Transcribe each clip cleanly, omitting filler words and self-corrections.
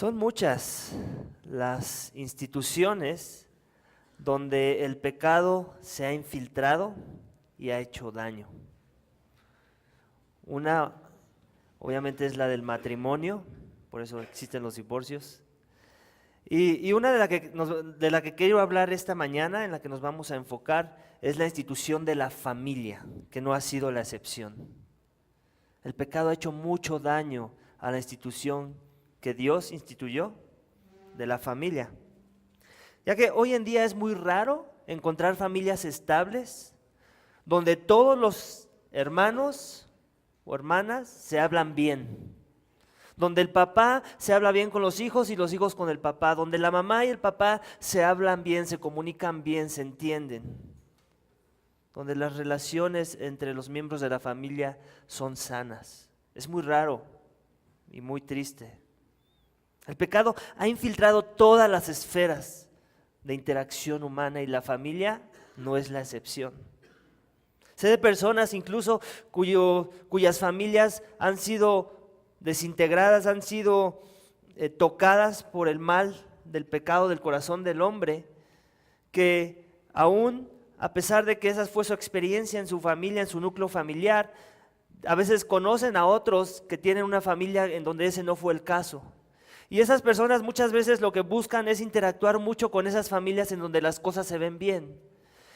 Son muchas las instituciones donde el pecado se ha infiltrado y ha hecho daño. Una, obviamente, es la del matrimonio, por eso existen los divorcios. Y una de la que quiero hablar esta mañana, en la que nos vamos a enfocar, es la institución de la familia, que no ha sido la excepción. El pecado ha hecho mucho daño a la institución que Dios instituyó de la familia. Ya que hoy en día es muy raro encontrar familias estables donde todos los hermanos o hermanas se hablan bien. Donde el papá se habla bien con los hijos y los hijos con el papá. Donde la mamá y el papá se hablan bien, se comunican bien, se entienden. Donde las relaciones entre los miembros de la familia son sanas. Es muy raro y muy triste. El pecado ha infiltrado todas las esferas de interacción humana y la familia no es la excepción. Sé de personas incluso cuyas familias han sido desintegradas, han sido tocadas por el mal del pecado del corazón del hombre, que aún a pesar de que esa fue su experiencia en su familia, en su núcleo familiar, a veces conocen a otros que tienen una familia en donde ese no fue el caso. Y esas personas muchas veces lo que buscan es interactuar mucho con esas familias en donde las cosas se ven bien.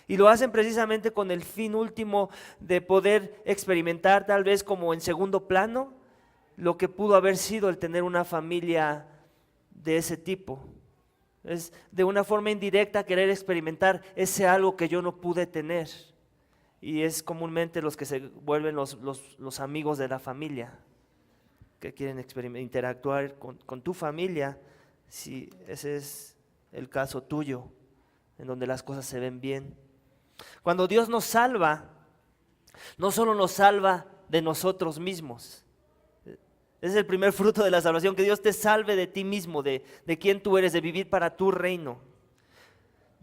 Y lo hacen precisamente con el fin último de poder experimentar, tal vez como en segundo plano, lo que pudo haber sido el tener una familia de ese tipo. Es de una forma indirecta querer experimentar ese algo que yo no pude tener. Y es comúnmente los que se vuelven los amigos de la familia, que quieren interactuar con tu familia, si ese es el caso tuyo, en donde las cosas se ven bien. Cuando Dios nos salva, no solo nos salva de nosotros mismos. Ese es el primer fruto de la salvación, que Dios te salve de ti mismo, de quién tú eres, de vivir para tu reino.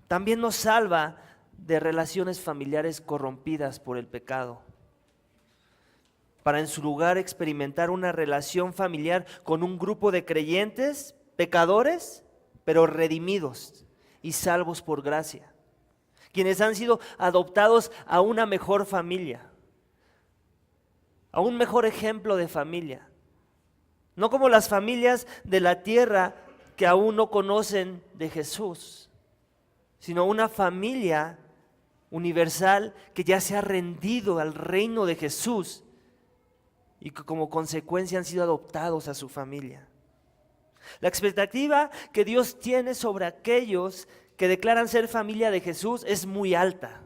También nos salva de relaciones familiares corrompidas por el pecado, para en su lugar experimentar una relación familiar con un grupo de creyentes, pecadores, pero redimidos y salvos por gracia, quienes han sido adoptados a una mejor familia, a un mejor ejemplo de familia. No como las familias de la tierra que aún no conocen de Jesús, sino una familia universal que ya se ha rendido al reino de Jesús y que como consecuencia han sido adoptados a su familia. La expectativa que Dios tiene sobre aquellos que declaran ser familia de Jesús es muy alta.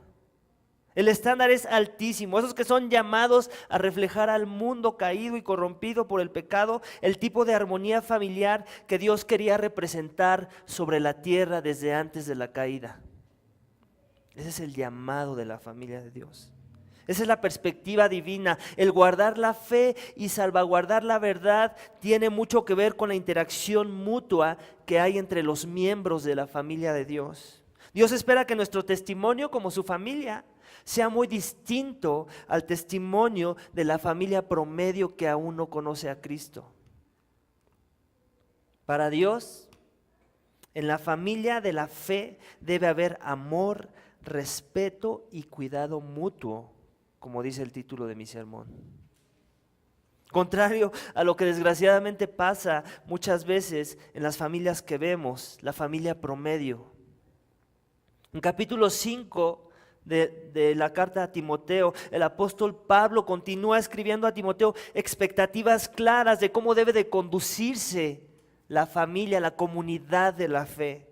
El estándar es altísimo. Esos que son llamados a reflejar al mundo caído y corrompido por el pecado, el tipo de armonía familiar que Dios quería representar sobre la tierra desde antes de la caída. Ese es el llamado de la familia de Dios. Esa es la perspectiva divina. El guardar la fe y salvaguardar la verdad tiene mucho que ver con la interacción mutua que hay entre los miembros de la familia de Dios. Dios espera que nuestro testimonio como su familia sea muy distinto al testimonio de la familia promedio que aún no conoce a Cristo. Para Dios, en la familia de la fe debe haber amor, respeto y cuidado mutuo, como dice el título de mi sermón. Contrario a lo que desgraciadamente pasa muchas veces en las familias que vemos, la familia promedio. En capítulo 5 de la carta a Timoteo, el apóstol Pablo continúa escribiendo a Timoteo expectativas claras de cómo debe de conducirse la familia, la comunidad de la fe.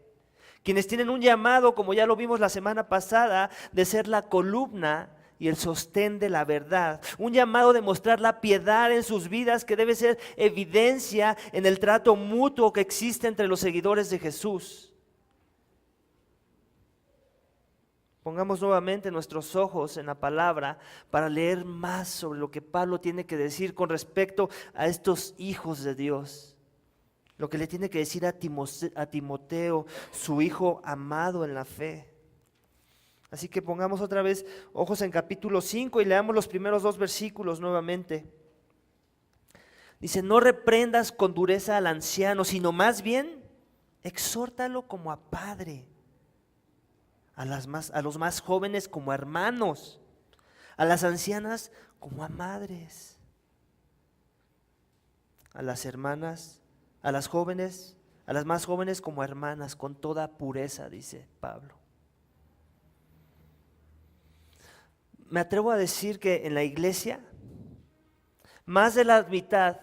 Quienes tienen un llamado, como ya lo vimos la semana pasada, de ser la columna y el sostén de la verdad. Un llamado de mostrar la piedad en sus vidas que debe ser evidencia en el trato mutuo que existe entre los seguidores de Jesús. Pongamos nuevamente nuestros ojos en la palabra para leer más sobre lo que Pablo tiene que decir con respecto a estos hijos de Dios. Lo que le tiene que decir a Timoteo, su hijo amado en la fe. Así que pongamos otra vez ojos en capítulo 5 y leamos los primeros 2 versículos nuevamente. Dice, no reprendas con dureza al anciano, sino más bien exhórtalo como a padre, a los más jóvenes como a hermanos, a las ancianas como a madres, a las hermanas, a las jóvenes, a las más jóvenes como a hermanas, con toda pureza, dice Pablo. Me atrevo a decir que en la iglesia, más de la mitad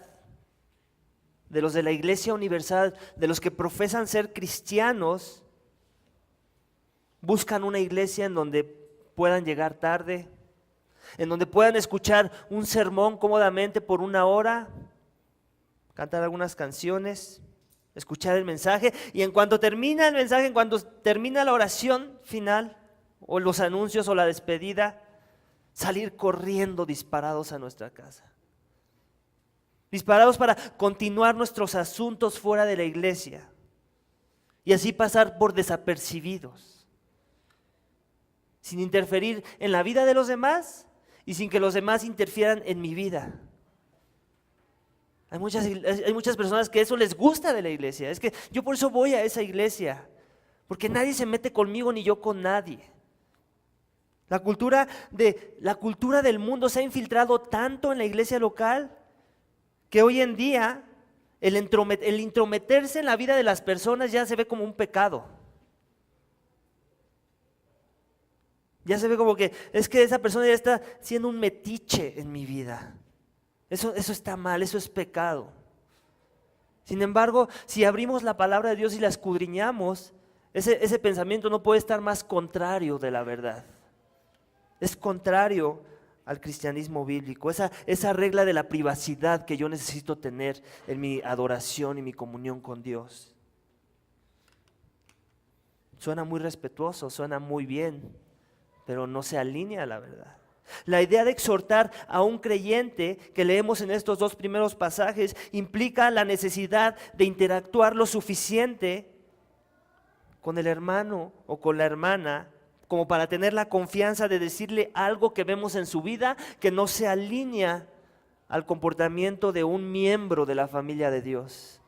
de los de la Iglesia Universal, de los que profesan ser cristianos, buscan una iglesia en donde puedan llegar tarde, en donde puedan escuchar un sermón cómodamente por 1 hora, cantar algunas canciones, escuchar el mensaje, y en cuanto termina el mensaje, en cuanto termina la oración final, o los anuncios o la despedida, salir corriendo disparados a nuestra casa. Disparados para continuar nuestros asuntos fuera de la iglesia y así pasar por desapercibidos, sin interferir en la vida de los demás y sin que los demás interfieran en mi vida. Hay muchas personas que eso les gusta de la iglesia. Es que yo por eso voy a esa iglesia, porque nadie se mete conmigo ni yo con nadie. La cultura del mundo se ha infiltrado tanto en la iglesia local que hoy en día el intrometerse en la vida de las personas ya se ve como un pecado. Ya se ve como que es que esa persona ya está siendo un metiche en mi vida. Eso está mal, eso es pecado. Sin embargo, si abrimos la palabra de Dios y la escudriñamos, ese pensamiento no puede estar más contrario de la verdad. Es contrario al cristianismo bíblico, esa regla de la privacidad que yo necesito tener en mi adoración y mi comunión con Dios. Suena muy respetuoso, suena muy bien, pero no se alinea a la verdad. La idea de exhortar a un creyente que leemos en estos 2 primeros pasajes implica la necesidad de interactuar lo suficiente con el hermano o con la hermana como para tener la confianza de decirle algo que vemos en su vida que no se alinea al comportamiento de un miembro de la familia de Dios.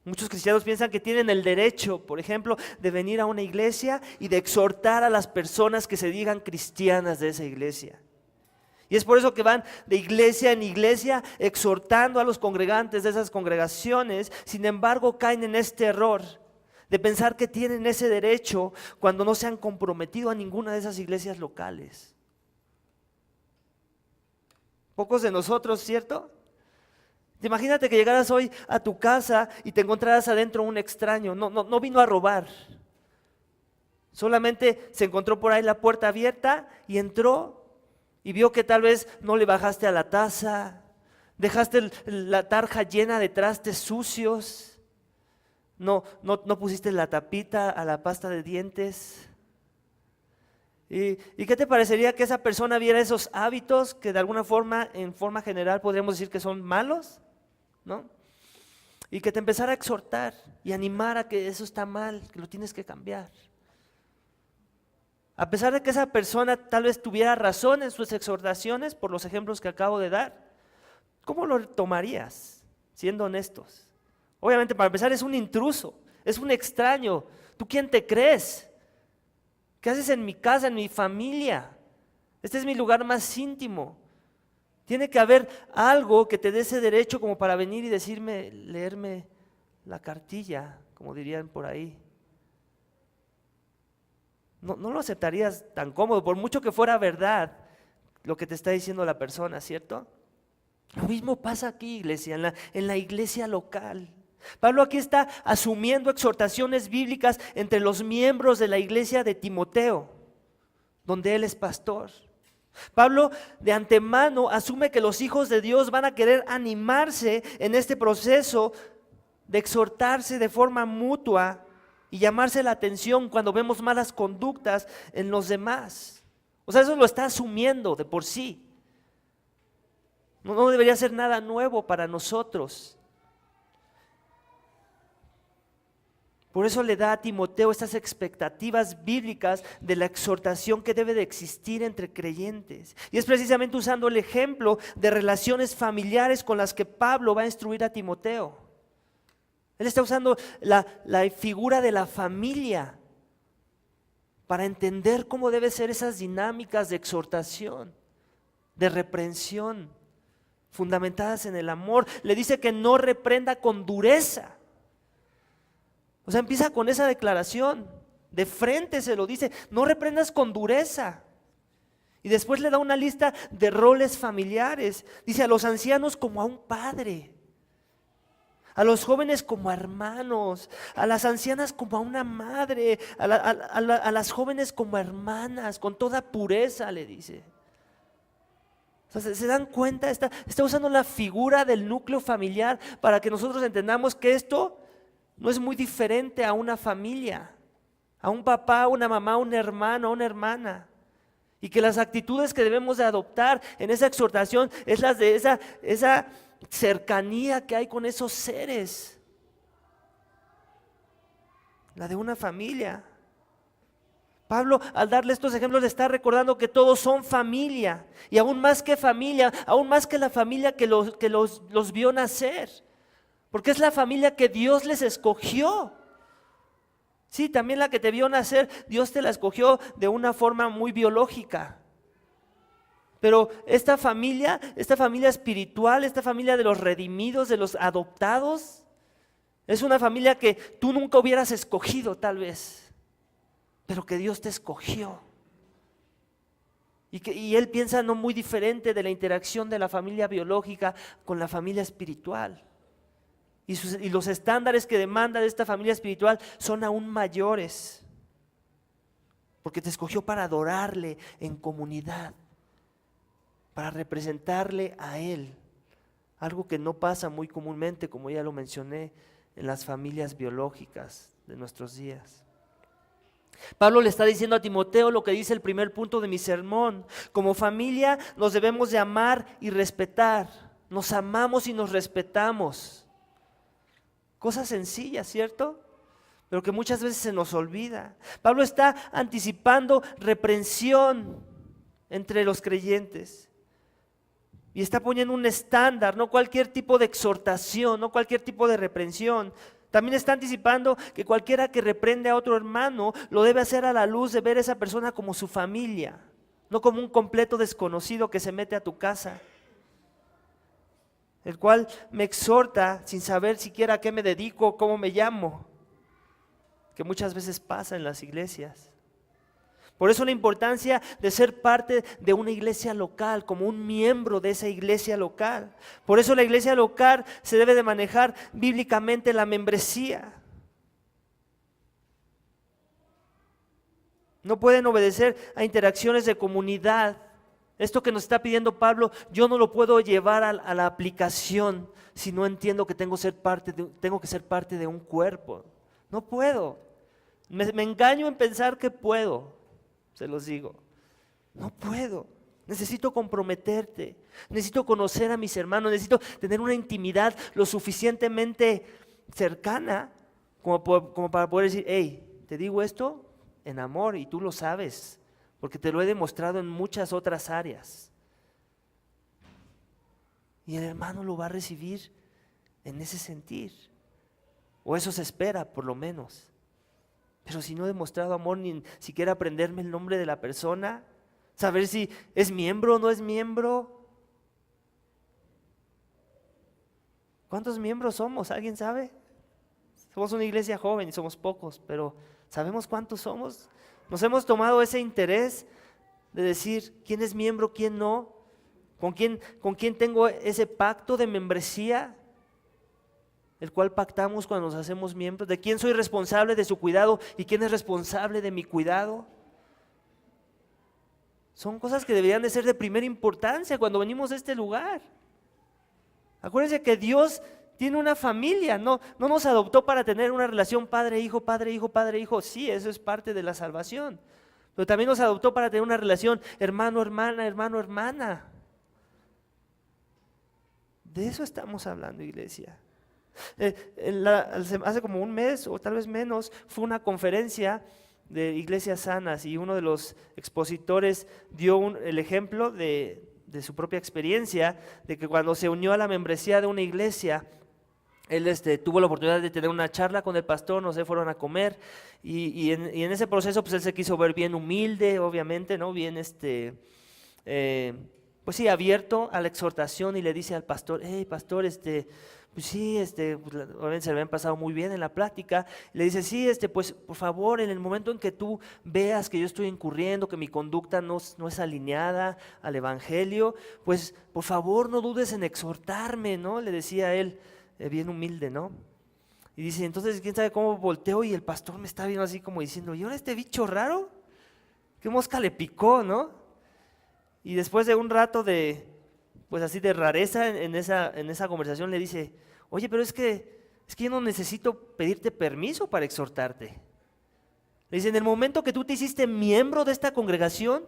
Muchos cristianos piensan que tienen el derecho, por ejemplo, de venir a una iglesia y de exhortar a las personas que se digan cristianas de esa iglesia. Y es por eso que van de iglesia en iglesia exhortando a los congregantes de esas congregaciones. Sin embargo, caen en este error de pensar que tienen ese derecho cuando no se han comprometido a ninguna de esas iglesias locales. Pocos de nosotros, ¿cierto? Imagínate que llegaras hoy a tu casa y te encontraras adentro un extraño. No vino a robar. Solamente se encontró por ahí la puerta abierta y entró y vio que tal vez no le bajaste a la taza, dejaste la tarja llena de trastes sucios. No pusiste la tapita a la pasta de dientes. ¿Y qué te parecería que esa persona viera esos hábitos que de alguna forma, en forma general, podríamos decir que son malos? ¿No? Y que te empezara a exhortar y animar a que eso está mal, que lo tienes que cambiar. A pesar de que esa persona tal vez tuviera razón en sus exhortaciones, por los ejemplos que acabo de dar, ¿cómo lo tomarías, siendo honestos? Obviamente, para empezar, es un intruso, es un extraño. ¿Tú quién te crees? ¿Qué haces en mi casa, en mi familia? Este es mi lugar más íntimo. Tiene que haber algo que te dé ese derecho como para venir y decirme, leerme la cartilla, como dirían por ahí. No lo aceptarías tan cómodo, por mucho que fuera verdad lo que te está diciendo la persona, ¿cierto? Lo mismo pasa aquí, iglesia, en la iglesia local. Pablo aquí está asumiendo exhortaciones bíblicas entre los miembros de la iglesia de Timoteo, donde él es pastor. Pablo de antemano asume que los hijos de Dios van a querer animarse en este proceso de exhortarse de forma mutua y llamarse la atención cuando vemos malas conductas en los demás. O sea, eso lo está asumiendo de por sí. No debería ser nada nuevo para nosotros. Por eso le da a Timoteo estas expectativas bíblicas de la exhortación que debe de existir entre creyentes. Y es precisamente usando el ejemplo de relaciones familiares con las que Pablo va a instruir a Timoteo. Él está usando la figura de la familia para entender cómo deben ser esas dinámicas de exhortación, de reprensión, fundamentadas en el amor. Le dice que no reprenda con dureza. O sea, empieza con esa declaración, de frente se lo dice, no reprendas con dureza. Y después le da una lista de roles familiares. Dice a los ancianos como a un padre, a los jóvenes como a hermanos, a las ancianas como a una madre, a las jóvenes como a hermanas, con toda pureza le dice. O sea, ¿se dan cuenta? Está usando la figura del núcleo familiar para que nosotros entendamos que esto no es muy diferente a una familia, a un papá, una mamá, un hermano, a una hermana. Y que las actitudes que debemos de adoptar en esa exhortación es las de esa cercanía que hay con esos seres. La de una familia. Pablo, al darle estos ejemplos, le está recordando que todos son familia. Y aún más que familia, aún más que la familia que los vio nacer. Porque es la familia que Dios les escogió. Sí, también la que te vio nacer, Dios te la escogió de una forma muy biológica. Pero esta familia espiritual, esta familia de los redimidos, de los adoptados, es una familia que tú nunca hubieras escogido tal vez, pero que Dios te escogió. Y Él piensa no muy diferente de la interacción de la familia biológica con la familia espiritual. Y los estándares que demanda de esta familia espiritual son aún mayores, porque te escogió para adorarle en comunidad, para representarle a Él, algo que no pasa muy comúnmente, como ya lo mencioné, en las familias biológicas de nuestros días. Pablo le está diciendo a Timoteo lo que dice el primer punto de mi sermón: como familia nos debemos de amar y respetar, nos amamos y nos respetamos. Cosas sencillas, ¿cierto? Pero que muchas veces se nos olvida. Pablo está anticipando reprensión entre los creyentes. Y está poniendo un estándar, no cualquier tipo de exhortación, no cualquier tipo de reprensión. También está anticipando que cualquiera que reprende a otro hermano lo debe hacer a la luz de ver a esa persona como su familia, no como un completo desconocido que se mete a tu casa, el cual me exhorta sin saber siquiera a qué me dedico, cómo me llamo, que muchas veces pasa en las iglesias. Por eso la importancia de ser parte de una iglesia local, como un miembro de esa iglesia local. Por eso la iglesia local se debe de manejar bíblicamente la membresía. No pueden obedecer a interacciones de comunidad. Esto que nos está pidiendo Pablo, yo no lo puedo llevar a la aplicación si no entiendo que tengo que ser parte de un cuerpo. No puedo. Me engaño en pensar que puedo, se los digo. No puedo. Necesito comprometerte. Necesito conocer a mis hermanos. Necesito tener una intimidad lo suficientemente cercana como para poder decir: hey, te digo esto en amor y tú lo sabes, porque te lo he demostrado en muchas otras áreas. Y el hermano lo va a recibir en ese sentir, o eso se espera por lo menos. Pero si no he demostrado amor, ni siquiera aprenderme el nombre de la persona, saber si es miembro o no es miembro. ¿Cuántos miembros somos? ¿Alguien sabe? Somos una iglesia joven y somos pocos, pero ¿sabemos cuántos somos? Nos hemos tomado ese interés de decir quién es miembro, quién no, con quién tengo ese pacto de membresía, el cual pactamos cuando nos hacemos miembros, de quién soy responsable de su cuidado y quién es responsable de mi cuidado. Son cosas que deberían de ser de primera importancia cuando venimos a este lugar. Acuérdense que Dios tiene una familia, no nos adoptó para tener una relación padre-hijo, padre-hijo, padre-hijo. Sí, eso es parte de la salvación. Pero también nos adoptó para tener una relación hermano-hermana, hermano-hermana. De eso estamos hablando, iglesia. Hace como un mes o tal vez menos fue una conferencia de iglesias sanas y uno de los expositores dio el ejemplo de su propia experiencia, de que cuando se unió a la membresía de una iglesia, él tuvo la oportunidad de tener una charla con el pastor, no sé, fueron a comer y en ese proceso pues él se quiso ver bien humilde, obviamente, ¿no? Bien pues sí, abierto a la exhortación y le dice al pastor, hey pastor, pues sí, pues, obviamente se le habían pasado muy bien en la plática, le dice, sí, pues por favor, en el momento en que tú veas que yo estoy incurriendo, que mi conducta no es alineada al evangelio, pues por favor no dudes en exhortarme, ¿no? Le decía él, bien humilde, ¿no? Y dice, entonces, quién sabe cómo volteo y el pastor me está viendo así como diciendo, ¿y ahora este bicho raro? ¿Qué mosca le picó, no? Y después de un rato pues así de rareza en esa conversación le dice, oye, pero es que yo no necesito pedirte permiso para exhortarte. Le dice, en el momento que tú te hiciste miembro de esta congregación,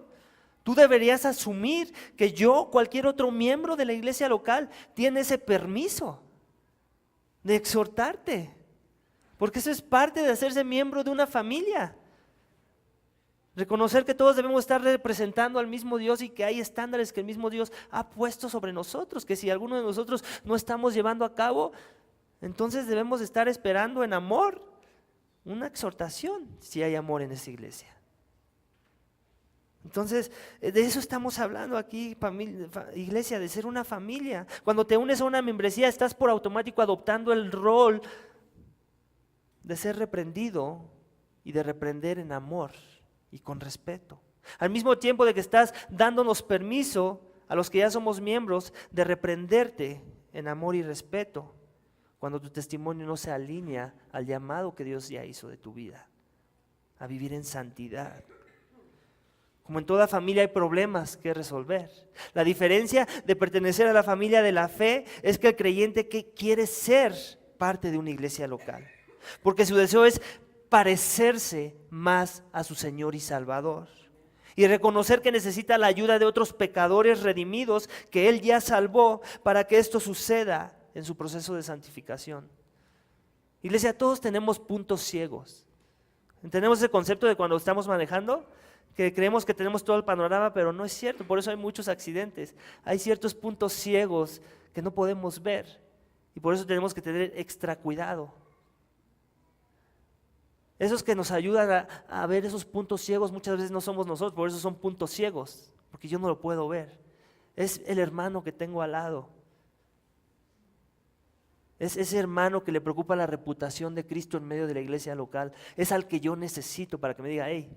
tú deberías asumir que yo, cualquier otro miembro de la iglesia local, tiene ese permiso de exhortarte, porque eso es parte de hacerse miembro de una familia. Reconocer que todos debemos estar representando al mismo Dios y que hay estándares que el mismo Dios ha puesto sobre nosotros, que si alguno de nosotros no estamos llevando a cabo, entonces debemos estar esperando en amor una exhortación, si hay amor en esa iglesia. Entonces, de eso estamos hablando aquí, iglesia, de ser una familia. Cuando te unes a una membresía, estás por automático adoptando el rol de ser reprendido y de reprender en amor y con respeto. Al mismo tiempo de que estás dándonos permiso a los que ya somos miembros de reprenderte en amor y respeto cuando tu testimonio no se alinea al llamado que Dios ya hizo de tu vida, a vivir en santidad. Como en toda familia hay problemas que resolver. La diferencia de pertenecer a la familia de la fe es que el creyente quiere ser parte de una iglesia local, porque su deseo es parecerse más a su Señor y Salvador y reconocer que necesita la ayuda de otros pecadores redimidos que Él ya salvó para que esto suceda en su proceso de santificación. Iglesia, todos tenemos puntos ciegos. Tenemos ese concepto de cuando estamos manejando, que creemos que tenemos todo el panorama, pero no es cierto, por eso hay muchos accidentes. Hay ciertos puntos ciegos que no podemos ver y por eso tenemos que tener extra cuidado. Esos que nos ayudan a ver esos puntos ciegos muchas veces no somos nosotros, por eso son puntos ciegos, porque yo no lo puedo ver. Es el hermano que tengo al lado. Es ese hermano que le preocupa la reputación de Cristo en medio de la iglesia local. Es al que yo necesito para que me diga, hey,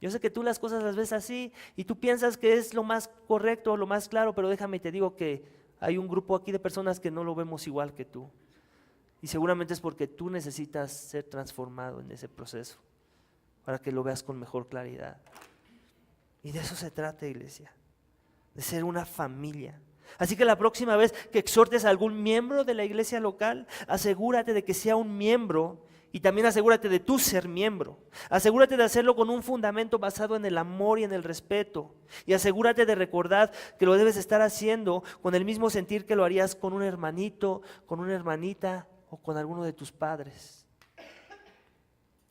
yo sé que tú las cosas las ves así y tú piensas que es lo más correcto, lo más claro, pero déjame te digo que hay un grupo aquí de personas que no lo vemos igual que tú. Y seguramente es porque tú necesitas ser transformado en ese proceso para que lo veas con mejor claridad. Y de eso se trata, iglesia, de ser una familia. Así que la próxima vez que exhortes a algún miembro de la iglesia local, asegúrate de que sea un miembro y también asegúrate de tú ser miembro. Asegúrate de hacerlo con un fundamento basado en el amor y en el respeto. Y asegúrate de recordar que lo debes estar haciendo con el mismo sentir que lo harías con un hermanito, con una hermanita o con alguno de tus padres.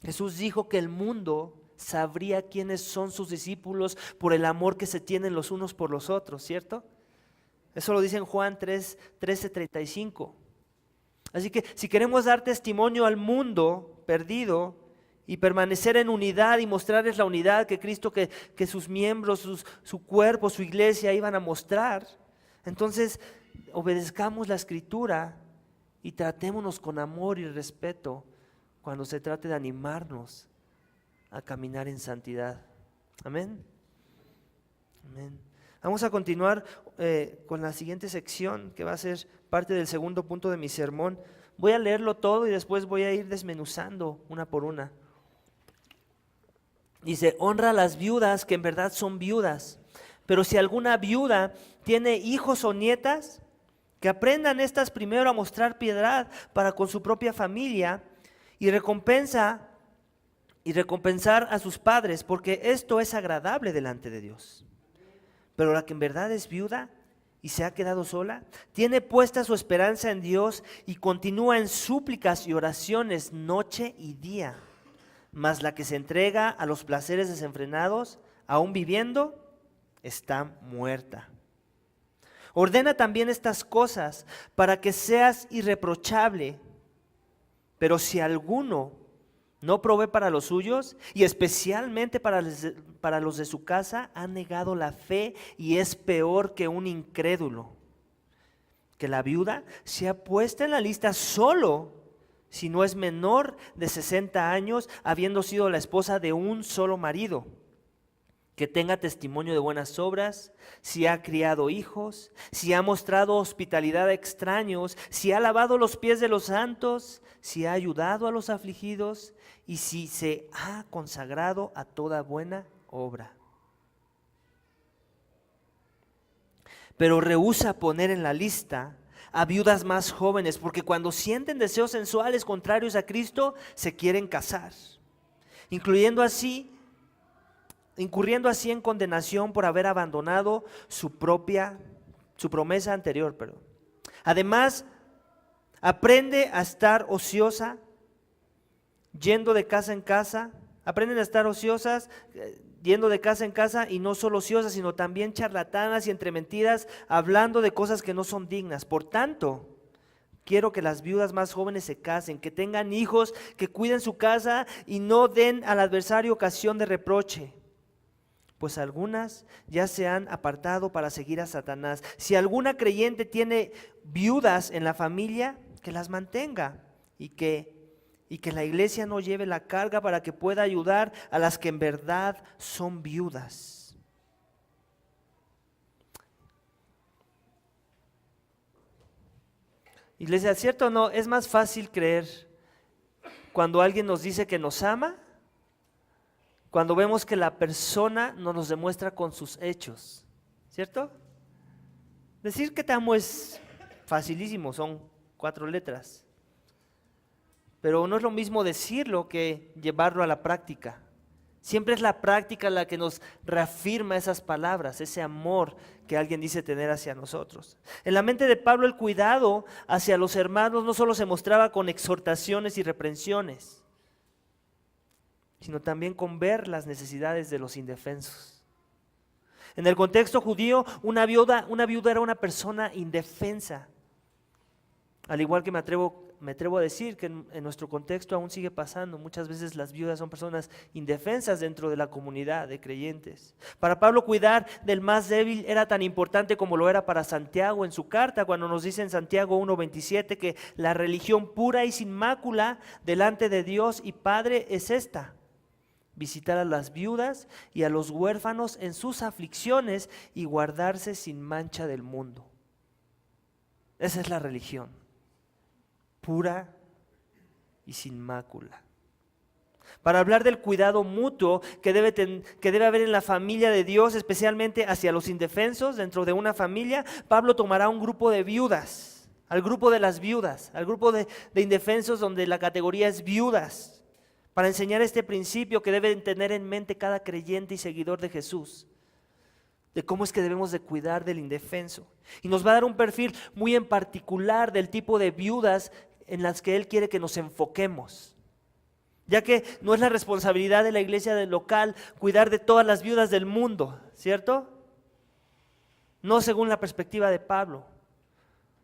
Jesús dijo que el mundo sabría quiénes son sus discípulos por el amor que se tienen los unos por los otros, ¿cierto? Eso lo dice en Juan 13:35. Así que si queremos dar testimonio al mundo perdido y permanecer en unidad y mostrarles la unidad que Cristo, que sus miembros, su cuerpo, su iglesia iban a mostrar, entonces obedezcamos la Escritura y tratémonos con amor y respeto cuando se trate de animarnos a caminar en santidad. Amén. Amén. Vamos a continuar con la siguiente sección que va a ser parte del segundo punto de mi sermón. Voy a leerlo todo y después voy a ir desmenuzando una por una. Dice, honra a las viudas que en verdad son viudas, pero si alguna viuda tiene hijos o nietas, que aprendan estas primero a mostrar piedad para con su propia familia y recompensar a sus padres, porque esto es agradable delante de Dios. Pero la que en verdad es viuda y se ha quedado sola? Tiene puesta su esperanza en Dios y continúa en súplicas y oraciones noche y día. Mas la que se entrega a los placeres desenfrenados, aún viviendo, está muerta. Ordena también estas cosas para que seas irreprochable. Pero si alguno no provee para los suyos, y especialmente para los de su casa, ha negado la fe y es peor que un incrédulo. Que la viuda sea puesta en la lista solo si no es menor de 60 años, habiendo sido la esposa de un solo marido. Que tenga testimonio de buenas obras, si ha criado hijos, si ha mostrado hospitalidad a extraños, si ha lavado los pies de los santos, si ha ayudado a los afligidos y si se ha consagrado a toda buena obra. Pero rehúsa poner en la lista a viudas más jóvenes, porque cuando sienten deseos sensuales contrarios a Cristo, se quieren casar, incurriendo así en condenación por haber abandonado su promesa anterior. Además, aprende a estar ociosa, yendo de casa en casa. Aprenden a estar ociosas, yendo de casa en casa, y no solo ociosas, sino también charlatanas y entre mentiras, hablando de cosas que no son dignas. Por tanto, quiero que las viudas más jóvenes se casen, que tengan hijos, que cuiden su casa y no den al adversario ocasión de reproche. Pues algunas ya se han apartado para seguir a Satanás. Si alguna creyente tiene viudas en la familia, que las mantenga y que la iglesia no lleve la carga para que pueda ayudar a las que en verdad son viudas. Iglesia, ¿cierto o no? Es más fácil creer cuando alguien nos dice que nos ama, cuando vemos que la persona nos demuestra con sus hechos, ¿cierto? Decir que te amo es facilísimo, son 4 letras. Pero no es lo mismo decirlo que llevarlo a la práctica. Siempre es la práctica la que nos reafirma esas palabras, ese amor que alguien dice tener hacia nosotros. En la mente de Pablo, el cuidado hacia los hermanos no solo se mostraba con exhortaciones y reprensiones, sino también con ver las necesidades de los indefensos. En el contexto judío, una viuda era una persona indefensa. Al igual que me atrevo a decir que en nuestro contexto aún sigue pasando. Muchas veces las viudas son personas indefensas dentro de la comunidad de creyentes. Para Pablo, cuidar del más débil era tan importante como lo era para Santiago en su carta, cuando nos dice en Santiago 1:27 que la religión pura y sin mácula delante de Dios y Padre es esta: visitar a las viudas y a los huérfanos en sus aflicciones y guardarse sin mancha del mundo. Esa es la religión, pura y sin mácula. Para hablar del cuidado mutuo que debe haber en la familia de Dios, especialmente hacia los indefensos dentro de una familia, Pablo tomará un grupo de viudas, al grupo de las viudas, al grupo de indefensos donde la categoría es viudas, para enseñar este principio que deben tener en mente cada creyente y seguidor de Jesús, de cómo es que debemos de cuidar del indefenso. Y nos va a dar un perfil muy en particular del tipo de viudas en las que Él quiere que nos enfoquemos, ya que no es la responsabilidad de la iglesia del local cuidar de todas las viudas del mundo, ¿cierto? No según la perspectiva de Pablo,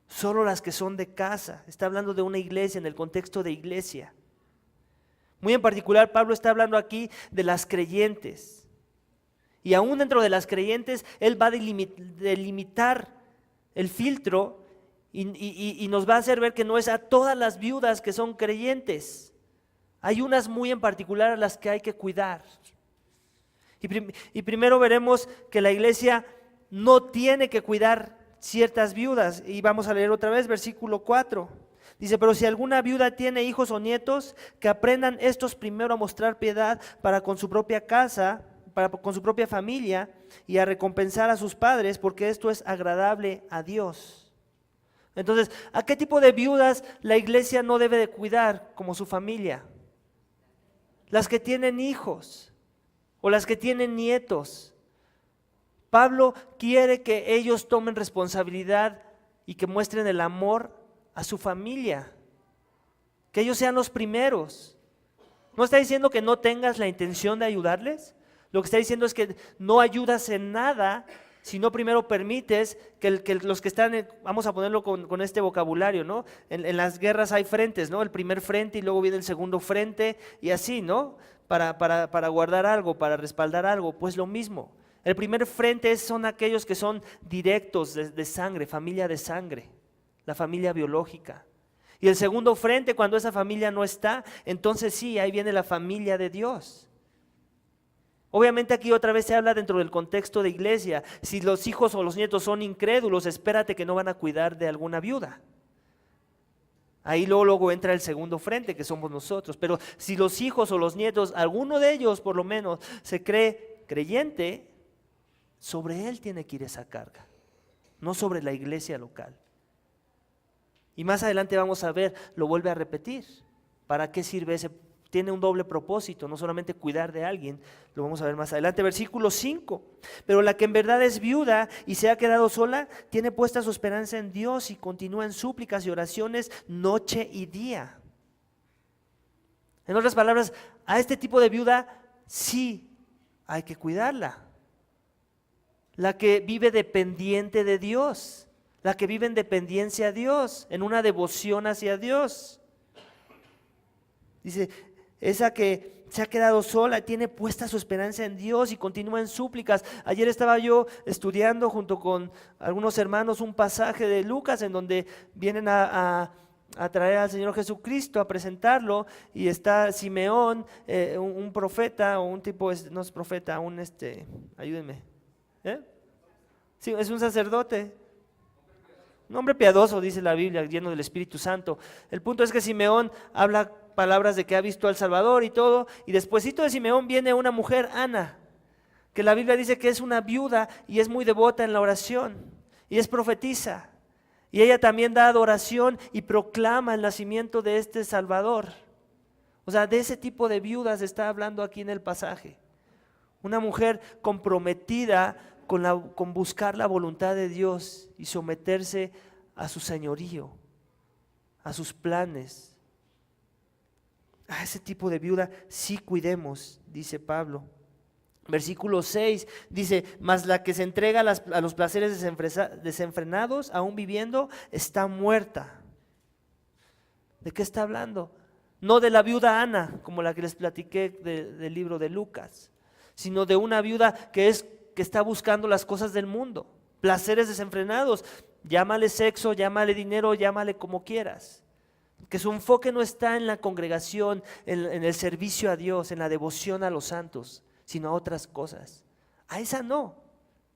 solo las que son de casa. Está hablando de una iglesia en el contexto de iglesia. Muy en particular, Pablo está hablando aquí de las creyentes. Y aún dentro de las creyentes, Él va a delimitar el filtro y nos va a hacer ver que no es a todas las viudas que son creyentes. Hay unas muy en particular a las que hay que cuidar. Y primero veremos que la iglesia no tiene que cuidar ciertas viudas. Y vamos a leer otra vez, versículo 4. Dice: pero si alguna viuda tiene hijos o nietos, que aprendan estos primero a mostrar piedad para con su propia casa, para con su propia familia, y a recompensar a sus padres, porque esto es agradable a Dios. Entonces, ¿a qué tipo de viudas la iglesia no debe de cuidar como su familia? Las que tienen hijos o las que tienen nietos. Pablo quiere que ellos tomen responsabilidad y que muestren el amor a su familia, que ellos sean los primeros. No está diciendo que no tengas la intención de ayudarles, lo que está diciendo es que no ayudas en nada si no primero permites que los que están, vamos a ponerlo con este vocabulario, ¿no? En las guerras hay frentes, ¿no? El primer frente y luego viene el segundo frente y así, ¿no? Para guardar algo, para respaldar algo, pues lo mismo. El primer frente son aquellos que son directos de sangre, familia de sangre, la familia biológica. Y el segundo frente, cuando esa familia no está, entonces sí, ahí viene la familia de Dios. Obviamente aquí otra vez se habla dentro del contexto de iglesia. Si los hijos o los nietos son incrédulos, espérate que no van a cuidar de alguna viuda. Ahí luego entra el segundo frente, que somos nosotros. Pero si los hijos o los nietos, alguno de ellos por lo menos, se cree creyente, sobre él tiene que ir esa carga, no sobre la iglesia local. Y más adelante vamos a ver, lo vuelve a repetir. ¿Para qué sirve ese? Tiene un doble propósito, no solamente cuidar de alguien, lo vamos a ver más adelante. Versículo 5, pero la que en verdad es viuda y se ha quedado sola, tiene puesta su esperanza en Dios y continúa en súplicas y oraciones noche y día. En otras palabras, a este tipo de viuda sí hay que cuidarla. La que vive dependiente de Dios, la que vive en dependencia a Dios, en una devoción hacia Dios. Dice, esa que se ha quedado sola, tiene puesta su esperanza en Dios y continúa en súplicas. Ayer estaba yo estudiando junto con algunos hermanos un pasaje de Lucas en donde vienen a traer al Señor Jesucristo, a presentarlo, y está Simeón, un profeta, o un tipo, no es profeta, ayúdenme, sí, es un sacerdote, un hombre piadoso, dice la Biblia, lleno del Espíritu Santo. El punto es que Simeón habla palabras de que ha visto al Salvador y todo, y despuesito de Simeón viene una mujer, Ana, que la Biblia dice que es una viuda y es muy devota en la oración, y es profetisa, y ella también da adoración y proclama el nacimiento de este Salvador. O sea, de ese tipo de viudas está hablando aquí en el pasaje. Una mujer comprometida con buscar la voluntad de Dios y someterse a su señorío, a sus planes. A ese tipo de viuda sí cuidemos, dice Pablo. Versículo 6 dice, mas la que se entrega a los placeres desenfrenados, aún viviendo, está muerta. ¿De qué está hablando? No de la viuda Ana, como la que les platiqué del libro de Lucas, sino de una viuda que está buscando las cosas del mundo, placeres desenfrenados. Llámale sexo, llámale dinero, llámale como quieras. Que su enfoque no está en la congregación, en el servicio a Dios, en la devoción a los santos, sino a otras cosas. A esa no,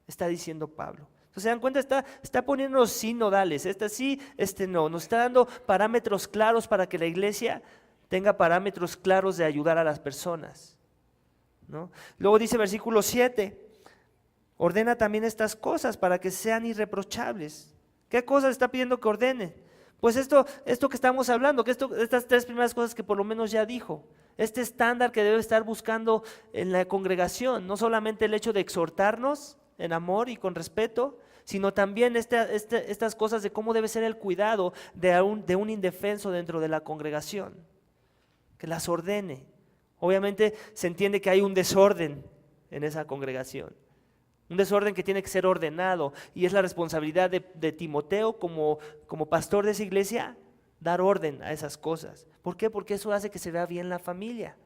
está diciendo Pablo. Entonces, ¿se dan cuenta? Está poniéndonos sinodales, esta sí, no. Nos está dando parámetros claros para que la iglesia tenga parámetros claros de ayudar a las personas, ¿no? Luego dice versículo 7, ordena también estas cosas para que sean irreprochables. ¿Qué cosas está pidiendo que ordene? Pues esto que estamos hablando, estas tres primeras cosas que por lo menos ya dijo, este estándar que debe estar buscando en la congregación, no solamente el hecho de exhortarnos en amor y con respeto, sino también estas cosas de cómo debe ser el cuidado de un indefenso dentro de la congregación, que las ordene. Obviamente se entiende que hay un desorden en esa congregación. Un desorden que tiene que ser ordenado, y es la responsabilidad de Timoteo como pastor de esa iglesia, dar orden a esas cosas. ¿Por qué? Porque eso hace que se vea bien la familia.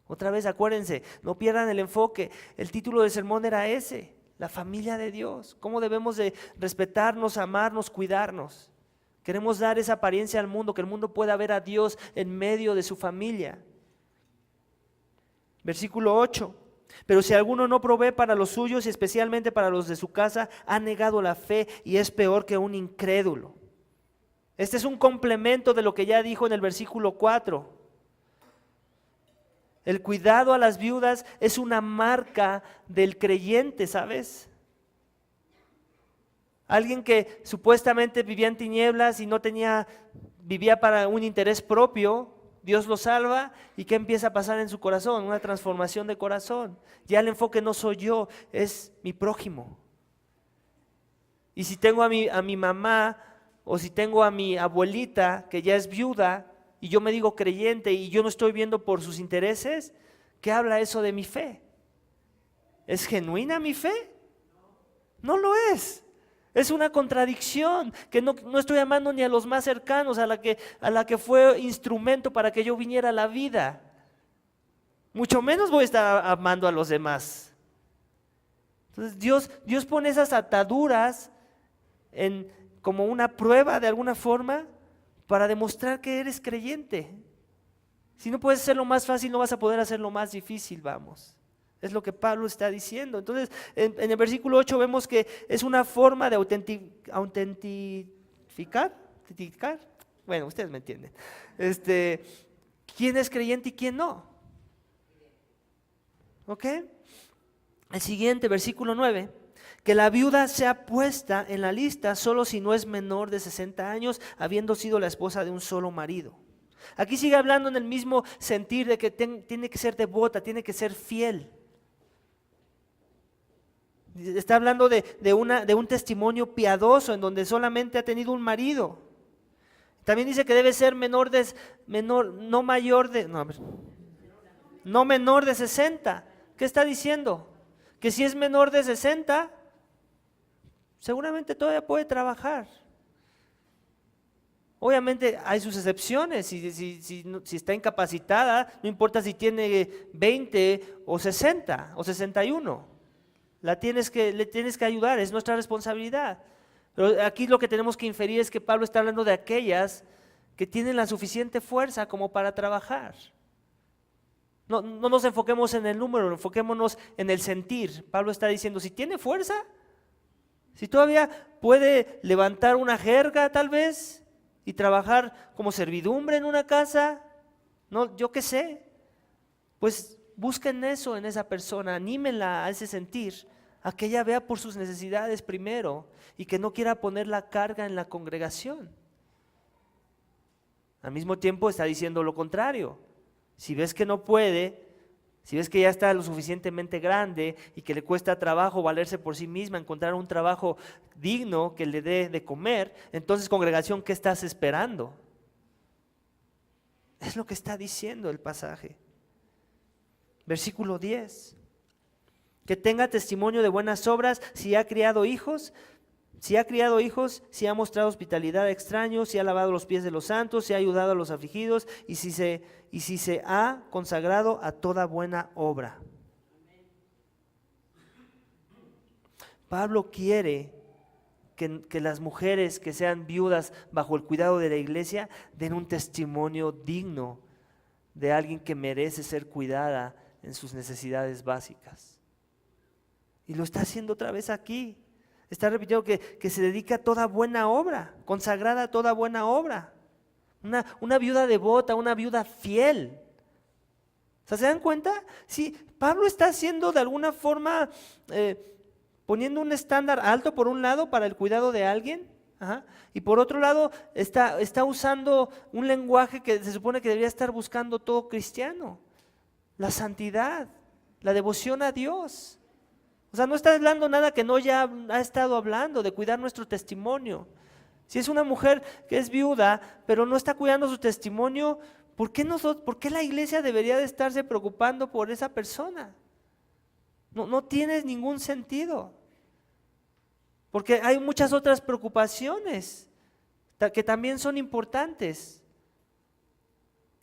Otra vez acuérdense, no pierdan el enfoque. El título del sermón era ese, la familia de Dios. Cómo debemos de respetarnos, amarnos, cuidarnos. Queremos dar esa apariencia al mundo, que el mundo pueda ver a Dios en medio de su familia. Versículo 8. Pero si alguno no provee para los suyos y especialmente para los de su casa, ha negado la fe y es peor que un incrédulo. Este es un complemento de lo que ya dijo en el versículo 4. El cuidado a las viudas es una marca del creyente, ¿sabes? Alguien que supuestamente vivía en tinieblas y vivía para un interés propio, Dios lo salva, y ¿qué empieza a pasar en su corazón? Una transformación de corazón. Ya el enfoque no soy yo, es mi prójimo. Y si tengo a mi mamá o si tengo a mi abuelita que ya es viuda y yo me digo creyente y yo no estoy viendo por sus intereses, ¿qué habla eso de mi fe? ¿Es genuina mi fe? No lo es. Es una contradicción, que no estoy amando ni a los más cercanos, a la que fue instrumento para que yo viniera a la vida. Mucho menos voy a estar amando a los demás. Entonces Dios pone esas ataduras como una prueba de alguna forma para demostrar que eres creyente. Si no puedes hacer lo más fácil, no vas a poder hacer lo más difícil, vamos. Es lo que Pablo está diciendo. Entonces, en el versículo 8 vemos que es una forma de autentificar. Bueno, ustedes me entienden. ¿Quién es creyente y quién no? ¿Ok? El siguiente, versículo 9. Que la viuda sea puesta en la lista solo si no es menor de 60 años, habiendo sido la esposa de un solo marido. Aquí sigue hablando en el mismo sentir de que tiene que ser devota, tiene que ser fiel. Está hablando de un testimonio piadoso en donde solamente ha tenido un marido. También dice que debe ser no menor de 60. ¿Qué está diciendo? Que si es menor de 60, seguramente todavía puede trabajar. Obviamente hay sus excepciones, si está incapacitada, no importa si tiene 20 o 60 o 61. Le tienes que ayudar, es nuestra responsabilidad. Pero aquí lo que tenemos que inferir es que Pablo está hablando de aquellas que tienen la suficiente fuerza como para trabajar. No nos enfoquemos en el número, enfoquémonos en el sentir. Pablo está diciendo, si tiene fuerza, si todavía puede levantar una jerga tal vez y trabajar como servidumbre en una casa, no, yo qué sé, pues busquen eso en esa persona, anímenla a ese sentir, a que ella vea por sus necesidades primero y que no quiera poner la carga en la congregación. Al mismo tiempo está diciendo lo contrario. Si ves que no puede, si ves que ya está lo suficientemente grande y que le cuesta trabajo valerse por sí misma, encontrar un trabajo digno que le dé de comer, entonces congregación, ¿qué estás esperando? Es lo que está diciendo el pasaje. Versículo 10. Que tenga testimonio de buenas obras, si ha criado hijos, si ha mostrado hospitalidad a extraños, si ha lavado los pies de los santos, si ha ayudado a los afligidos y si se ha consagrado a toda buena obra. Pablo quiere que las mujeres que sean viudas bajo el cuidado de la iglesia den un testimonio digno de alguien que merece ser cuidada en sus necesidades básicas. Y lo está haciendo otra vez aquí. Está repitiendo que se dedica a toda buena obra, consagrada a toda buena obra. Una viuda devota, una viuda fiel. O sea, ¿se dan cuenta? Sí, Pablo está haciendo de alguna forma, poniendo un estándar alto por un lado para el cuidado de alguien, y por otro lado está usando un lenguaje que se supone que debería estar buscando todo cristiano. La santidad, la devoción a Dios. O sea, no está hablando nada que no ya ha estado hablando, de cuidar nuestro testimonio. Si es una mujer que es viuda, pero no está cuidando su testimonio, ¿por qué la iglesia debería de estarse preocupando por esa persona? No tiene ningún sentido. Porque hay muchas otras preocupaciones que también son importantes,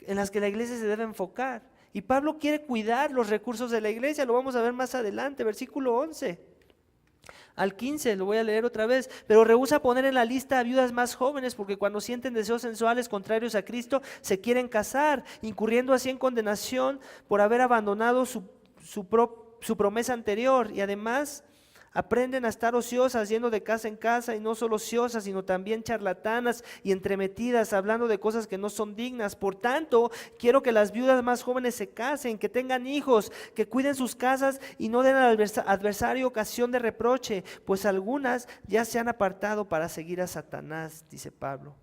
en las que la iglesia se debe enfocar. Y Pablo quiere cuidar los recursos de la iglesia, lo vamos a ver más adelante, versículo 11 al 15, lo voy a leer otra vez. Pero rehúsa poner en la lista a viudas más jóvenes, porque cuando sienten deseos sensuales contrarios a Cristo, se quieren casar, incurriendo así en condenación por haber abandonado su promesa anterior, y además aprenden a estar ociosas, yendo de casa en casa, y no solo ociosas, sino también charlatanas y entremetidas, hablando de cosas que no son dignas. Por tanto, quiero que las viudas más jóvenes se casen, que tengan hijos, que cuiden sus casas y no den al adversario ocasión de reproche, pues algunas ya se han apartado para seguir a Satanás, dice Pablo.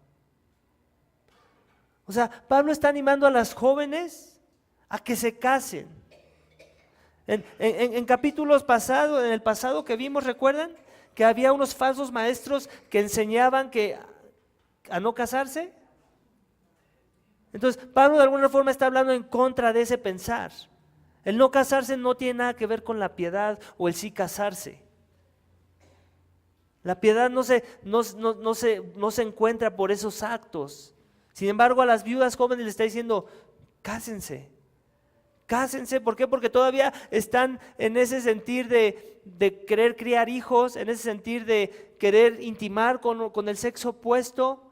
O sea, Pablo está animando a las jóvenes a que se casen. En capítulos pasados, en el pasado que vimos, ¿recuerdan? que había unos falsos maestros que enseñaban a no casarse? Entonces, Pablo de alguna forma está hablando en contra de ese pensar. El no casarse no tiene nada que ver con la piedad o el sí casarse. La piedad no se encuentra por esos actos. Sin embargo, a las viudas jóvenes les está diciendo, cásense. Cásense, ¿por qué? Porque todavía están en ese sentir de querer criar hijos, en ese sentir de querer intimar con el sexo opuesto.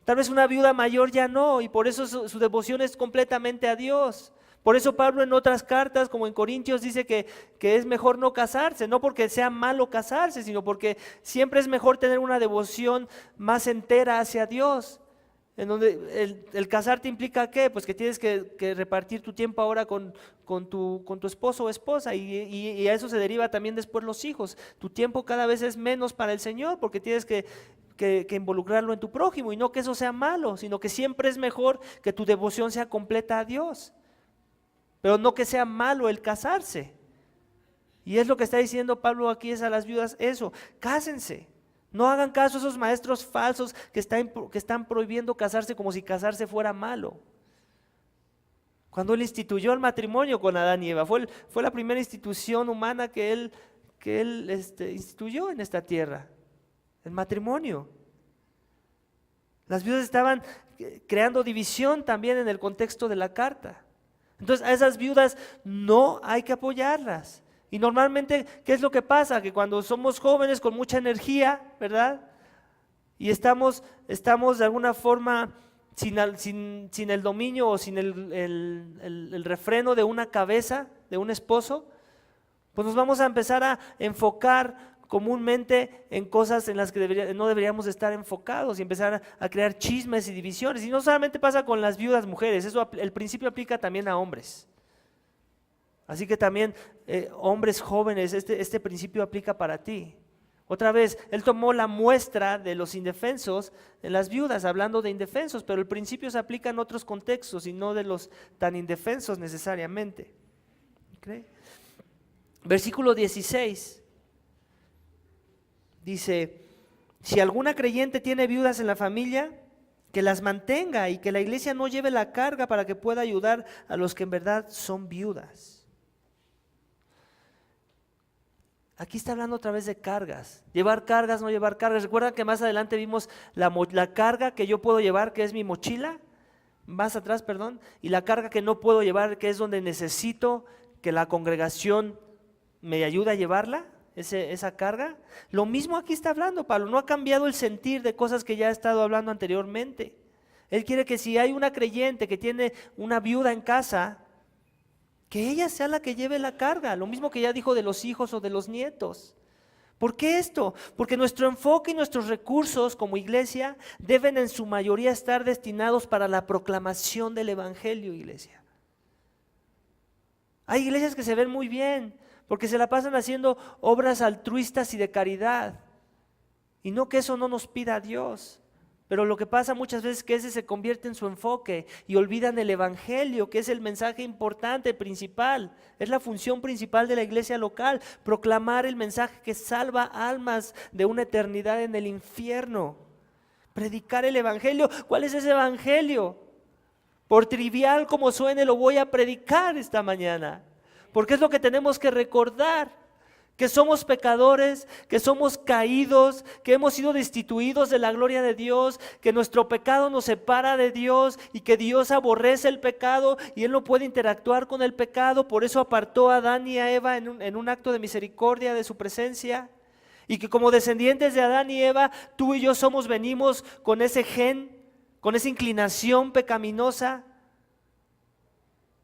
Tal vez una viuda mayor ya no, y por eso su devoción es completamente a Dios. Por eso Pablo en otras cartas, como en Corintios, dice que es mejor no casarse, no porque sea malo casarse, sino porque siempre es mejor tener una devoción más entera hacia Dios. En donde el casarte implica ¿qué? Pues que tienes que repartir tu tiempo ahora con tu esposo o esposa, y a eso se deriva también después los hijos. Tu tiempo cada vez es menos para el Señor porque tienes que involucrarlo en tu prójimo, y no que eso sea malo, sino que siempre es mejor que tu devoción sea completa a Dios, pero no que sea malo el casarse. Y es lo que está diciendo Pablo aquí es a las viudas eso, cásense. No hagan caso a esos maestros falsos que están prohibiendo casarse como si casarse fuera malo. Cuando Él instituyó el matrimonio con Adán y Eva, fue la primera institución humana que Él instituyó en esta tierra, el matrimonio. Las viudas estaban creando división también en el contexto de la carta. Entonces a esas viudas no hay que apoyarlas. Y normalmente, ¿qué es lo que pasa? Que cuando somos jóvenes con mucha energía, ¿verdad? Y estamos de alguna forma sin el dominio o sin el refreno de una cabeza, de un esposo, pues nos vamos a empezar a enfocar comúnmente en cosas en las que no deberíamos estar enfocados y empezar a crear chismes y divisiones. Y no solamente pasa con las viudas mujeres, el principio aplica también a hombres. Así que también hombres jóvenes, este principio aplica para ti. Otra vez, Él tomó la muestra de los indefensos en las viudas, hablando de indefensos, pero el principio se aplica en otros contextos y no de los tan indefensos necesariamente. ¿Okay? Versículo 16 dice, si alguna creyente tiene viudas en la familia, que las mantenga y que la iglesia no lleve la carga para que pueda ayudar a los que en verdad son viudas. Aquí está hablando otra vez de cargas, llevar cargas, no llevar cargas. ¿Recuerdan que más adelante vimos la carga que yo puedo llevar, que es mi mochila? Más atrás, perdón. Y la carga que no puedo llevar, que es donde necesito que la congregación me ayude a llevarla, esa carga. Lo mismo aquí está hablando Pablo, no ha cambiado el sentir de cosas que ya ha estado hablando anteriormente. Él quiere que si hay una creyente que tiene una viuda en casa, que ella sea la que lleve la carga, lo mismo que ya dijo de los hijos o de los nietos. ¿Por qué esto? Porque nuestro enfoque y nuestros recursos como iglesia deben en su mayoría estar destinados para la proclamación del evangelio, iglesia. Hay iglesias que se ven muy bien porque se la pasan haciendo obras altruistas y de caridad, y no que eso no nos pida a Dios. Pero lo que pasa muchas veces es que ese se convierte en su enfoque y olvidan el evangelio, que es el mensaje importante, principal. Es la función principal de la iglesia local, proclamar el mensaje que salva almas de una eternidad en el infierno. Predicar el evangelio. ¿Cuál es ese evangelio? Por trivial como suene, lo voy a predicar esta mañana, porque es lo que tenemos que recordar. Que somos pecadores, que somos caídos, que hemos sido destituidos de la gloria de Dios, que nuestro pecado nos separa de Dios y que Dios aborrece el pecado y Él no puede interactuar con el pecado. Por eso apartó a Adán y a Eva en un acto de misericordia de su presencia. Y que como descendientes de Adán y Eva, tú y yo venimos con ese gen, con esa inclinación pecaminosa,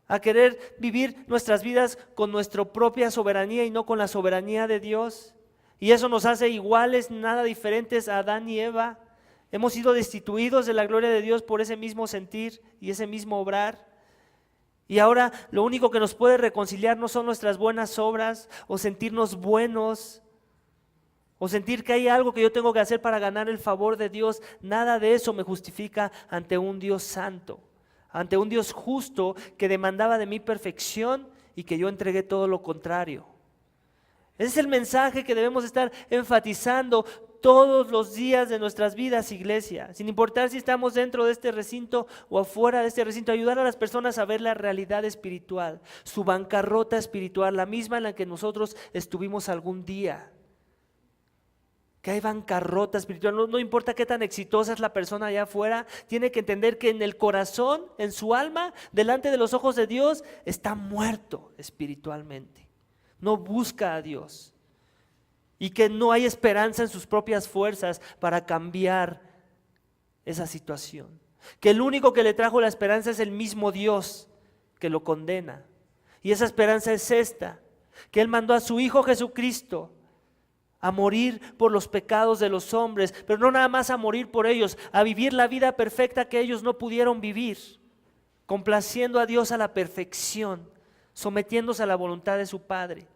a querer vivir nuestras vidas con nuestra propia soberanía y no con la soberanía de Dios. Y eso nos hace iguales, nada diferentes a Adán y Eva. Hemos sido destituidos de la gloria de Dios por ese mismo sentir y ese mismo obrar. Y ahora lo único que nos puede reconciliar no son nuestras buenas obras o sentirnos buenos o sentir que hay algo que yo tengo que hacer para ganar el favor de Dios. Nada de eso me justifica ante un Dios santo, ante un Dios justo que demandaba de mí perfección y que yo entregué todo lo contrario. Ese es el mensaje que debemos estar enfatizando todos los días de nuestras vidas, iglesia. Sin importar si estamos dentro de este recinto o afuera de este recinto, ayudar a las personas a ver la realidad espiritual, su bancarrota espiritual, la misma en la que nosotros estuvimos algún día. Que hay bancarrota espiritual, no importa qué tan exitosa es la persona allá afuera, tiene que entender que en el corazón, en su alma, delante de los ojos de Dios, está muerto espiritualmente. No busca a Dios. Y que no hay esperanza en sus propias fuerzas para cambiar esa situación. Que el único que le trajo la esperanza es el mismo Dios que lo condena. Y esa esperanza es esta, que Él mandó a su Hijo Jesucristo a morir por los pecados de los hombres, pero no nada más a morir por ellos, a vivir la vida perfecta que ellos no pudieron vivir, complaciendo a Dios a la perfección, sometiéndose a la voluntad de su Padre.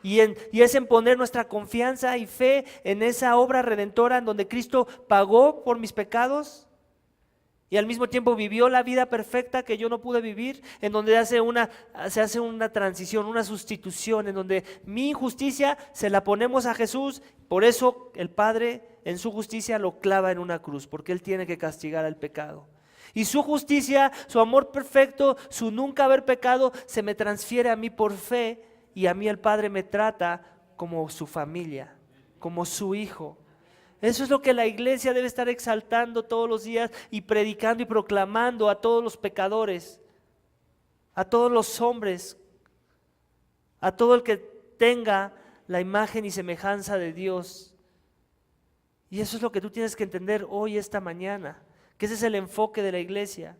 Y es en poner nuestra confianza y fe en esa obra redentora en donde Cristo pagó por mis pecados y al mismo tiempo vivió la vida perfecta que yo no pude vivir, en donde se hace una transición, una sustitución, en donde mi injusticia se la ponemos a Jesús. Por eso el Padre en su justicia lo clava en una cruz, porque Él tiene que castigar al pecado. Y su justicia, su amor perfecto, su nunca haber pecado, se me transfiere a mí por fe, y a mí el Padre me trata como su familia, como su hijo. Eso es lo que la iglesia debe estar exaltando todos los días y predicando y proclamando a todos los pecadores, a todos los hombres, a todo el que tenga la imagen y semejanza de Dios. Y eso es lo que tú tienes que entender hoy, esta mañana, que ese es el enfoque de la iglesia.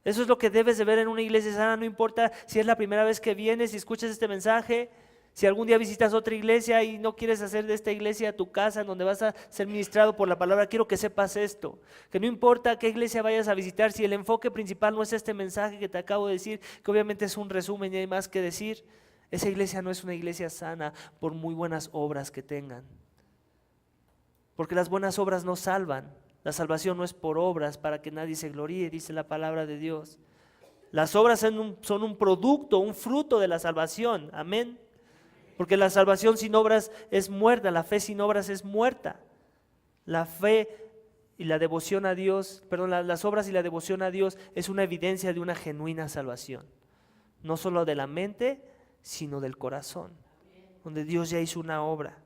Eso es lo que debes de ver en una iglesia sana, no importa si es la primera vez que vienes y escuchas este mensaje. Si algún día visitas otra iglesia y no quieres hacer de esta iglesia tu casa en donde vas a ser ministrado por la palabra, quiero que sepas esto, que no importa qué iglesia vayas a visitar, si el enfoque principal no es este mensaje que te acabo de decir, que obviamente es un resumen y hay más que decir, esa iglesia no es una iglesia sana por muy buenas obras que tengan. Porque las buenas obras no salvan, la salvación no es por obras para que nadie se gloríe, dice la palabra de Dios. Las obras son un producto, un fruto de la salvación, amén. Porque la salvación sin obras es muerta, la fe sin obras es muerta. La fe y la devoción a Dios, las obras y la devoción a Dios es una evidencia de una genuina salvación. No solo de la mente, sino del corazón, donde Dios ya hizo una obra.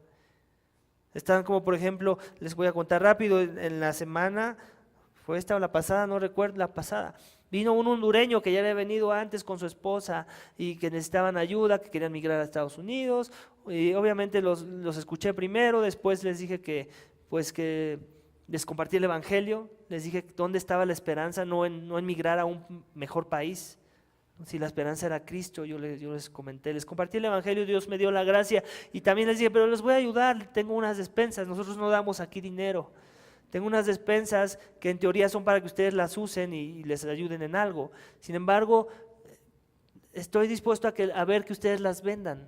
Están como por ejemplo, les voy a contar rápido, en la semana, fue esta o la pasada, no recuerdo, la pasada. Vino un hondureño que ya había venido antes con su esposa y que necesitaban ayuda, que querían migrar a Estados Unidos. Y obviamente los escuché primero, después les dije que les compartí el evangelio, les dije dónde estaba la esperanza, no en migrar a un mejor país. Si la esperanza era Cristo, yo les comenté, les compartí el evangelio, Dios me dio la gracia y también les dije, pero les voy a ayudar, tengo unas despensas, nosotros no damos aquí dinero. Tengo unas despensas que en teoría son para que ustedes las usen y les ayuden en algo. Sin embargo, estoy dispuesto a ver que ustedes las vendan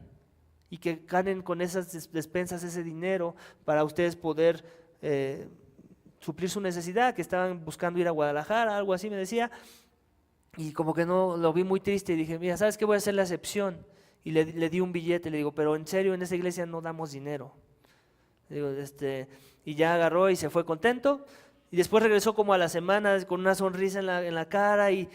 y que ganen con esas despensas ese dinero para ustedes poder suplir su necesidad, que estaban buscando ir a Guadalajara, algo así me decía. Y como que no lo vi muy triste y dije, mira, ¿sabes qué? Voy a hacer la excepción. Y le di un billete, le digo, pero en serio, en esa iglesia no damos dinero. Le digo, y ya agarró y se fue contento. Y después regresó como a la semana con una sonrisa en la cara y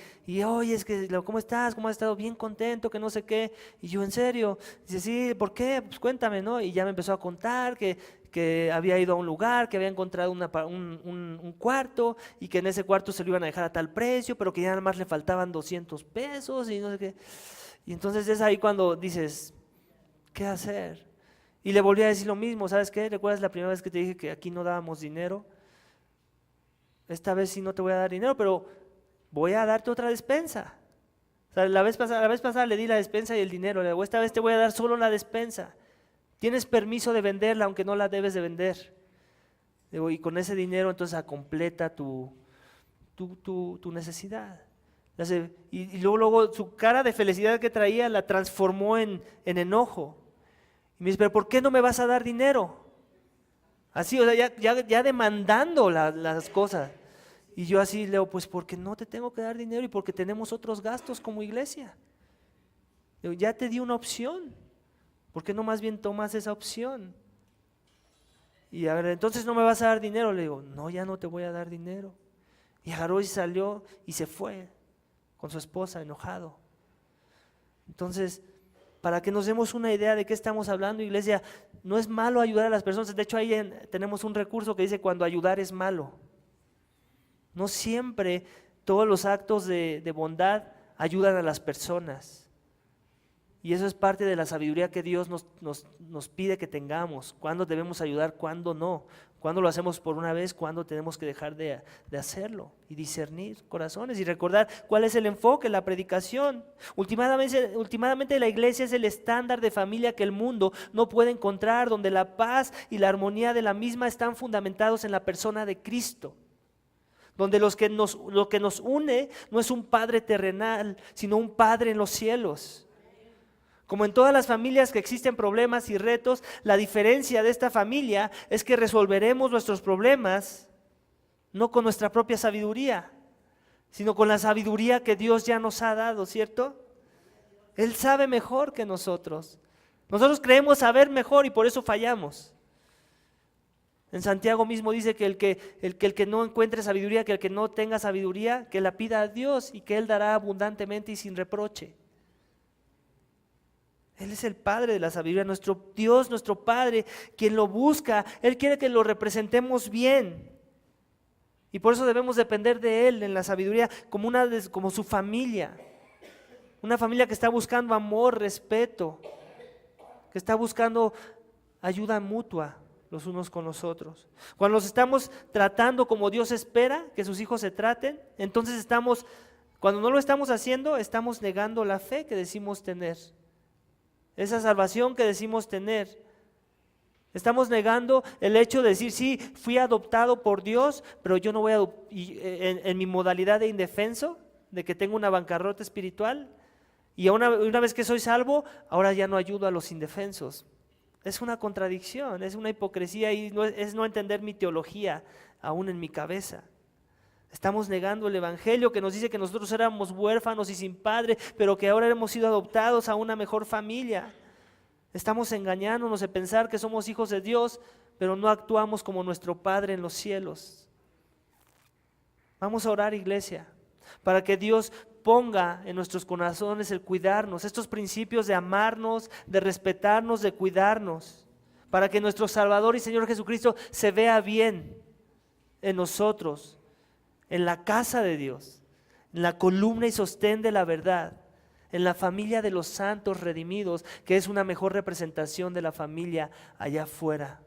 oye, ¿cómo estás? ¿Cómo has estado? Bien contento, que no sé qué. Y yo, ¿en serio? Dice, sí, ¿por qué? Pues cuéntame, ¿no? Y ya me empezó a contar que había ido a un lugar, que había encontrado un cuarto y que en ese cuarto se lo iban a dejar a tal precio, pero que ya nada más le faltaban 200 pesos y no sé qué. Y entonces es ahí cuando dices, ¿qué hacer? Y le volví a decir lo mismo, ¿sabes qué? ¿Recuerdas la primera vez que te dije que aquí no dábamos dinero? Esta vez sí no te voy a dar dinero, pero voy a darte otra despensa. O sea, la vez pasada le di la despensa y el dinero, le digo, esta vez te voy a dar solo la despensa. Tienes permiso de venderla aunque no la debes de vender. Digo, y con ese dinero entonces completa tu necesidad. Y luego su cara de felicidad que traía la transformó en enojo. Y me dice, pero ¿por qué no me vas a dar dinero? Así, o sea, ya demandando las cosas. Y yo así leo, pues porque no te tengo que dar dinero y porque tenemos otros gastos como iglesia. Digo, ya te di una opción. ¿Por qué no más bien tomas esa opción? Y a ver, entonces no me vas a dar dinero. Le digo, no, ya no te voy a dar dinero. Y agarró y salió y se fue con su esposa enojado. Entonces, para que nos demos una idea de qué estamos hablando, iglesia, no es malo ayudar a las personas. De hecho, ahí tenemos un recurso que dice cuando ayudar es malo. No siempre todos los actos de bondad ayudan a las personas. Y eso es parte de la sabiduría que Dios nos pide que tengamos. Cuándo debemos ayudar, cuándo no. Cuándo lo hacemos por una vez, cuándo tenemos que dejar de hacerlo. Y discernir corazones y recordar cuál es el enfoque, la predicación. Últimamente la iglesia es el estándar de familia que el mundo no puede encontrar, donde la paz y la armonía de la misma están fundamentados en la persona de Cristo. Donde lo que nos une no es un Padre terrenal, sino un Padre en los cielos. Como en todas las familias que existen problemas y retos, la diferencia de esta familia es que resolveremos nuestros problemas no con nuestra propia sabiduría, sino con la sabiduría que Dios ya nos ha dado, ¿cierto? Él sabe mejor que nosotros. Nosotros creemos saber mejor y por eso fallamos. En Santiago mismo dice que el que no encuentre sabiduría, que el que no tenga sabiduría, que la pida a Dios y que Él dará abundantemente y sin reproche. Él es el Padre de la sabiduría, nuestro Dios, nuestro Padre, quien lo busca. Él quiere que lo representemos bien. Y por eso debemos depender de Él en la sabiduría como su familia. Una familia que está buscando amor, respeto, que está buscando ayuda mutua los unos con los otros. Cuando los estamos tratando como Dios espera que sus hijos se traten, entonces cuando no lo estamos haciendo, estamos negando la fe que decimos tener. Esa salvación que decimos tener. Estamos negando el hecho de decir, sí, fui adoptado por Dios, pero yo no voy en mi modalidad de indefenso, de que tengo una bancarrota espiritual, y una vez que soy salvo, ahora ya no ayudo a los indefensos. Es una contradicción, es una hipocresía y es no entender mi teología aún en mi cabeza. Estamos negando el evangelio que nos dice que nosotros éramos huérfanos y sin padre, pero que ahora hemos sido adoptados a una mejor familia. Estamos engañándonos de pensar que somos hijos de Dios, pero no actuamos como nuestro Padre en los cielos. Vamos a orar, iglesia, para que Dios ponga en nuestros corazones el cuidarnos, estos principios de amarnos, de respetarnos, de cuidarnos, para que nuestro Salvador y Señor Jesucristo se vea bien en nosotros, en la casa de Dios, en la columna y sostén de la verdad, en la familia de los santos redimidos, que es una mejor representación de la familia allá afuera.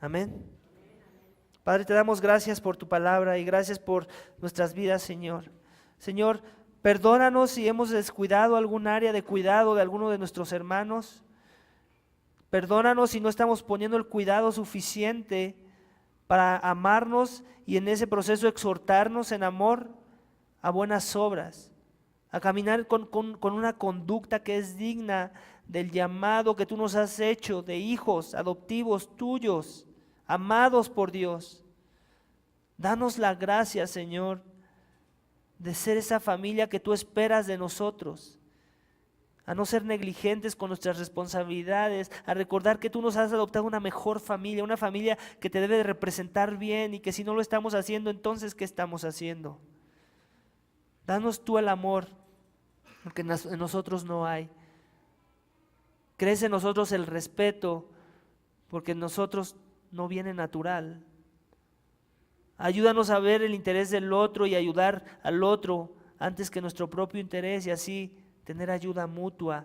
Amén. Padre, te damos gracias por tu palabra y gracias por nuestras vidas, Señor. Señor, perdónanos si hemos descuidado algún área de cuidado de alguno de nuestros hermanos. Perdónanos si no estamos poniendo el cuidado suficiente para amarnos y en ese proceso exhortarnos en amor a buenas obras, a caminar con una conducta que es digna del llamado que tú nos has hecho de hijos adoptivos tuyos, amados por Dios. Danos la gracia, Señor, de ser esa familia que tú esperas de nosotros, a no ser negligentes con nuestras responsabilidades, a recordar que tú nos has adoptado una mejor familia, una familia que te debe de representar bien y que si no lo estamos haciendo, entonces ¿qué estamos haciendo? Danos tú el amor, porque en nosotros no hay. Crece en nosotros el respeto, porque en nosotros no viene natural. Ayúdanos a ver el interés del otro y ayudar al otro antes que nuestro propio interés y así tener ayuda mutua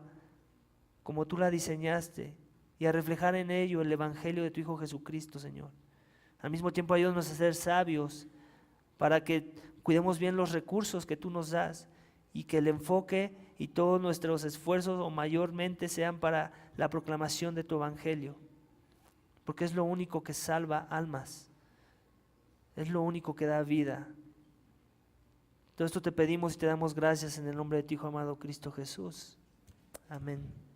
como tú la diseñaste y a reflejar en ello el evangelio de tu Hijo Jesucristo, Señor. Al mismo tiempo ayúdanos a ser sabios para que cuidemos bien los recursos que tú nos das y que el enfoque y todos nuestros esfuerzos o mayormente sean para la proclamación de tu evangelio, porque es lo único que salva almas, es lo único que da vida. Todo esto te pedimos y te damos gracias en el nombre de tu Hijo amado Cristo Jesús. Amén.